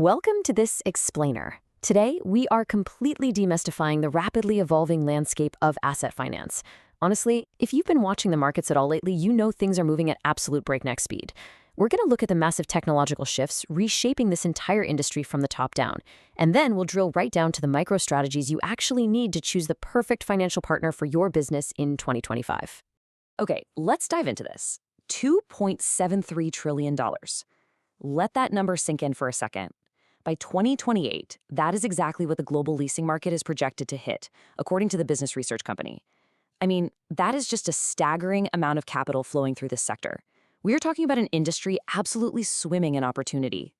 Welcome to this explainer. Today, we are completely demystifying the rapidly evolving landscape of asset finance. Honestly, if you've been watching the markets at all lately, you know things are moving at absolute breakneck speed. We're going to look at the massive technological shifts reshaping this entire industry from the top down. And then we'll drill right down to the micro strategies you actually need to choose the perfect financial partner for your business in 2025. Okay, let's dive into this. $2.73 trillion. Let that number sink in for a second. By 2028, that is exactly what the global leasing market is projected to hit, according to the business research company. I mean, that is just a staggering amount of capital flowing through this sector. We are talking about an industry absolutely swimming in opportunity.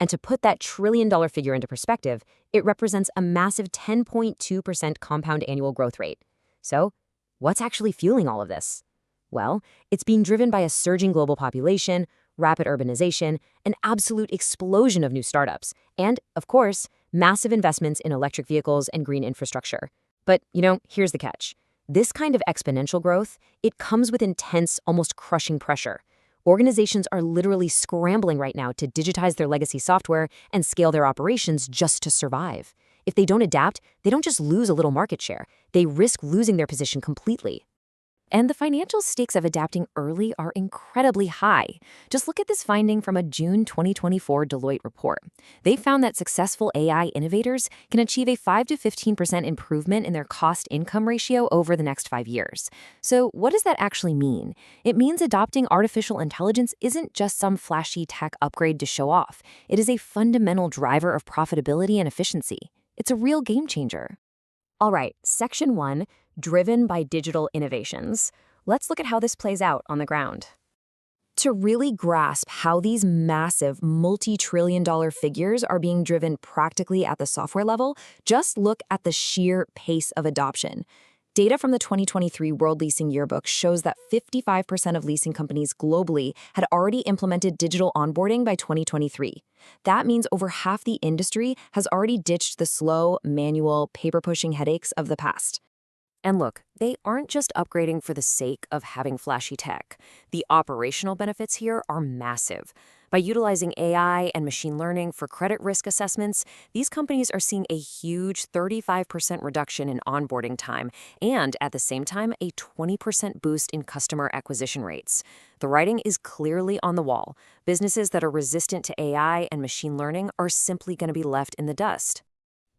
And to put that trillion-dollar figure into perspective, it represents a massive 10.2% compound annual growth rate. So, what's actually fueling all of this? Well, it's being driven by a surging global population, rapid urbanization, an absolute explosion of new startups, and, of course, massive investments in electric vehicles and green infrastructure. But, here's the catch. This kind of exponential growth, it comes with intense, almost crushing pressure. Organizations are literally scrambling right now to digitize their legacy software and scale their operations just to survive. If they don't adapt, they don't just lose a little market share, they risk losing their position completely. And the financial stakes of adapting early are incredibly high. Just look at this finding from a June 2024 Deloitte report. They found that successful AI innovators can achieve a 5 to 15% improvement in their cost-income ratio over the next 5 years. So what does that actually mean? It means adopting artificial intelligence isn't just some flashy tech upgrade to show off. It is a fundamental driver of profitability and efficiency. It's a real game changer. All right, Section 1, driven by digital innovations. Let's look at how this plays out on the ground. To really grasp how these massive multi-trillion-dollar figures are being driven practically at the software level, just look at the sheer pace of adoption. Data from the 2023 World Leasing Yearbook shows that 55% of leasing companies globally had already implemented digital onboarding by 2023. That means over half the industry has already ditched the slow, manual, paper-pushing headaches of the past. And look, they aren't just upgrading for the sake of having flashy tech. The operational benefits here are massive. By utilizing AI and machine learning for credit risk assessments, these companies are seeing a huge 35% reduction in onboarding time and, at the same time, a 20% boost in customer acquisition rates. The writing is clearly on the wall. Businesses that are resistant to AI and machine learning are simply going to be left in the dust.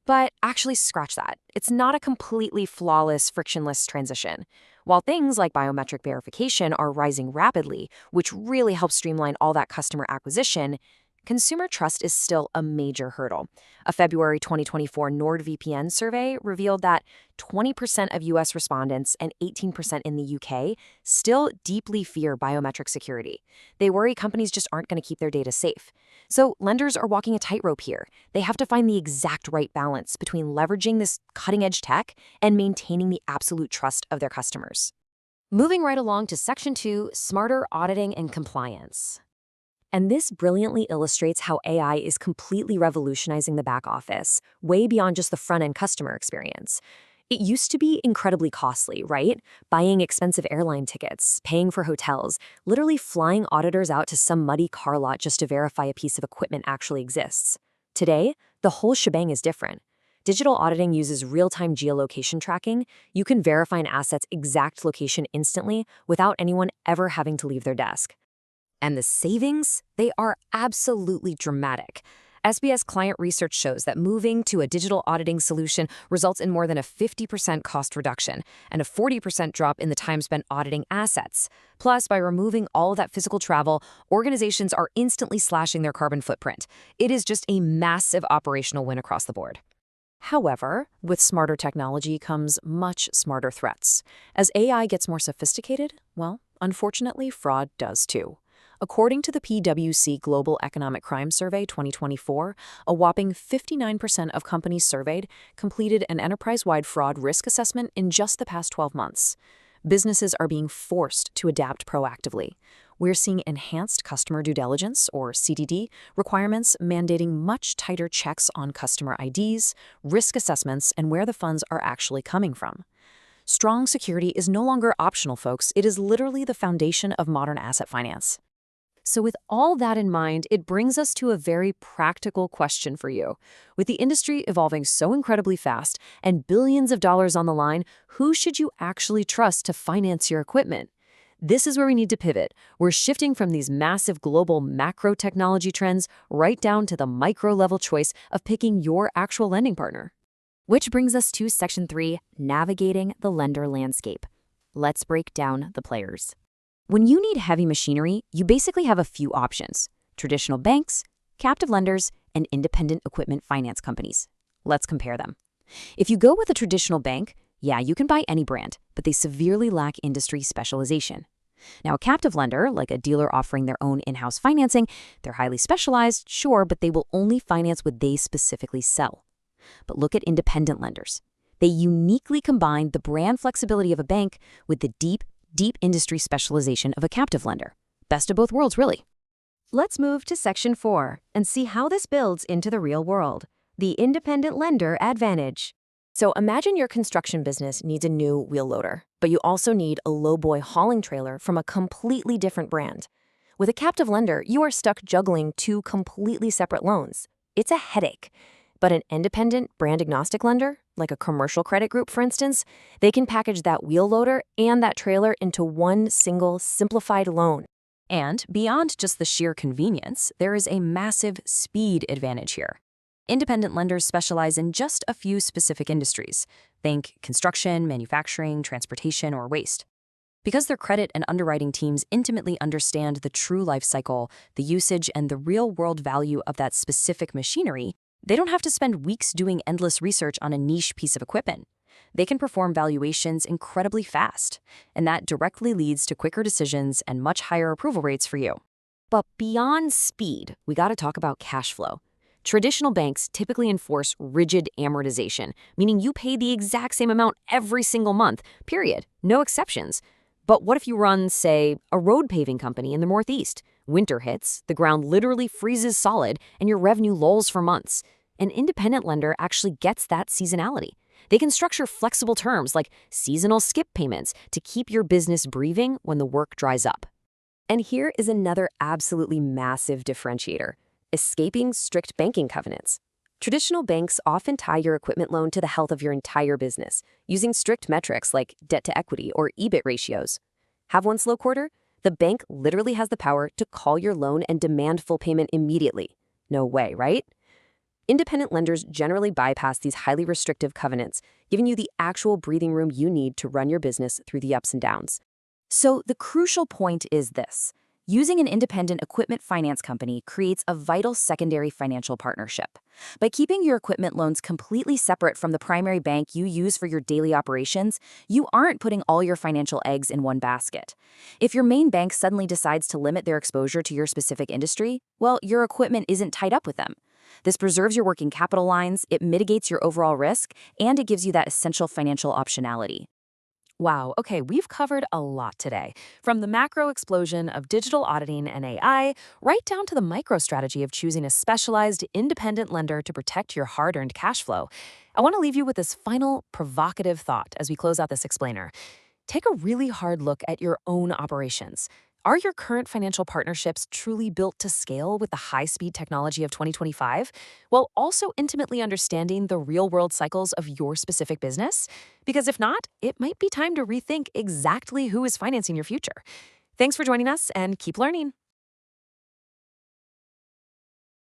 But actually, scratch that. It's not a completely flawless, frictionless transition. While things like biometric verification are rising rapidly, which really helps streamline all that customer acquisition, consumer trust is still a major hurdle. A February 2024 NordVPN survey revealed that 20% of U.S. respondents and 18% in the UK still deeply fear biometric security. They worry companies just aren't going to keep their data safe. So lenders are walking a tightrope here. They have to find the exact right balance between leveraging this cutting-edge tech and maintaining the absolute trust of their customers. Moving right along to Section 2, Smarter Auditing and Compliance. And this brilliantly illustrates how AI is completely revolutionizing the back office, way beyond just the front-end customer experience. It used to be incredibly costly, right? Buying expensive airline tickets, paying for hotels, literally flying auditors out to some muddy car lot just to verify a piece of equipment actually exists. Today, the whole shebang is different. Digital auditing uses real-time geolocation tracking. You can verify an asset's exact location instantly without anyone ever having to leave their desk. And the savings? They are absolutely dramatic. SBS client research shows that moving to a digital auditing solution results in more than a 50% cost reduction and a 40% drop in the time spent auditing assets. Plus, by removing all of that physical travel, organizations are instantly slashing their carbon footprint. It is just a massive operational win across the board. However, with smarter technology comes much smarter threats. As AI gets more sophisticated, well, unfortunately, fraud does too. According to the PwC Global Economic Crime Survey 2024, a whopping 59% of companies surveyed completed an enterprise-wide fraud risk assessment in just the past 12 months. Businesses are being forced to adapt proactively. We're seeing enhanced customer due diligence, or CDD, requirements mandating much tighter checks on customer IDs, risk assessments, and where the funds are actually coming from. Strong security is no longer optional, folks. It is literally the foundation of modern asset finance. So with all that in mind, it brings us to a very practical question for you. With the industry evolving so incredibly fast and billions of dollars on the line, who should you actually trust to finance your equipment? This is where we need to pivot. We're shifting from these massive global macro technology trends right down to the micro-level choice of picking your actual lending partner. Which brings us to Section 3, Navigating the Lender Landscape. Let's break down the players. When you need heavy machinery, you basically have a few options: traditional banks, captive lenders, and independent equipment finance companies. Let's compare them. If you go with a traditional bank, yeah, you can buy any brand, but they severely lack industry specialization. Now, a captive lender, like a dealer offering their own in-house financing, they're highly specialized, sure, but they will only finance what they specifically sell. But look at independent lenders. They uniquely combine the brand flexibility of a bank with the deep industry specialization of a captive lender. Best of both worlds, really. Let's move to Section 4 and see how this builds into the real world. The independent lender advantage. So imagine your construction business needs a new wheel loader, but you also need a lowboy hauling trailer from a completely different brand. With a captive lender, you are stuck juggling two completely separate loans. It's a headache. But an independent, brand-agnostic lender, like a commercial credit group, for instance, they can package that wheel loader and that trailer into one single, simplified loan. And beyond just the sheer convenience, there is a massive speed advantage here. Independent lenders specialize in just a few specific industries. Think construction, manufacturing, transportation, or waste. Because their credit and underwriting teams intimately understand the true life cycle, the usage, and the real-world value of that specific machinery, they don't have to spend weeks doing endless research on a niche piece of equipment. They can perform valuations incredibly fast, and that directly leads to quicker decisions and much higher approval rates for you. But beyond speed, we got to talk about cash flow. Traditional banks typically enforce rigid amortization, meaning you pay the exact same amount every single month, period, no exceptions. But what if you run, say, a road paving company in the Northeast? Winter hits, the ground literally freezes solid, and your revenue lulls for months. An independent lender actually gets that seasonality. They can structure flexible terms like seasonal skip payments to keep your business breathing when the work dries up. And here is another absolutely massive differentiator: escaping strict banking covenants. Traditional banks often tie your equipment loan to the health of your entire business, using strict metrics like debt to equity or EBIT ratios. Have one slow quarter? The bank literally has the power to call your loan and demand full payment immediately. No way, right? Independent lenders generally bypass these highly restrictive covenants, giving you the actual breathing room you need to run your business through the ups and downs. So the crucial point is this: using an independent equipment finance company creates a vital secondary financial partnership. By keeping your equipment loans completely separate from the primary bank you use for your daily operations, you aren't putting all your financial eggs in one basket. If your main bank suddenly decides to limit their exposure to your specific industry, well, your equipment isn't tied up with them. This preserves your working capital lines, it mitigates your overall risk, and it gives you that essential financial optionality. Wow, okay, we've covered a lot today. From the macro explosion of digital auditing and AI, right down to the micro strategy of choosing a specialized, independent lender to protect your hard-earned cash flow. I want to leave you with this final provocative thought as we close out this explainer. Take a really hard look at your own operations. Are your current financial partnerships truly built to scale with the high-speed technology of 2025, while also intimately understanding the real-world cycles of your specific business? Because if not, it might be time to rethink exactly who is financing your future. Thanks for joining us, and keep learning.